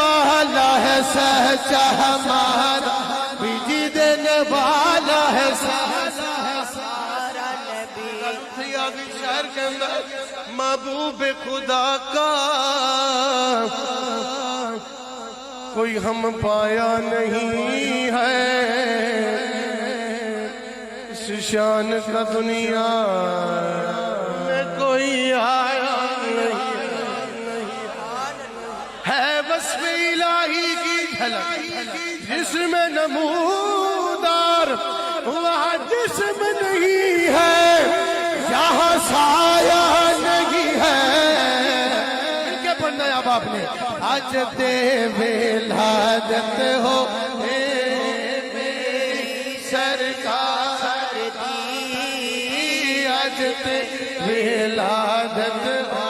والا ہے سچا ہمارا بجی دینے والا ہے سارا نبی شہر کے اندر محبوب خدا کا کوئی ہم پایا نہیں ہے اس شان کا دنیا میں کوئی آیا وصف الہی کی جھلک جسم نمودار وہاں جسم نہیں ہے یہاں سایہ نہیں ہے کیا پڑھنا ہے اب آپ نے آج تے ولادت ہو میری سرکار کی آج تے ولادت ہو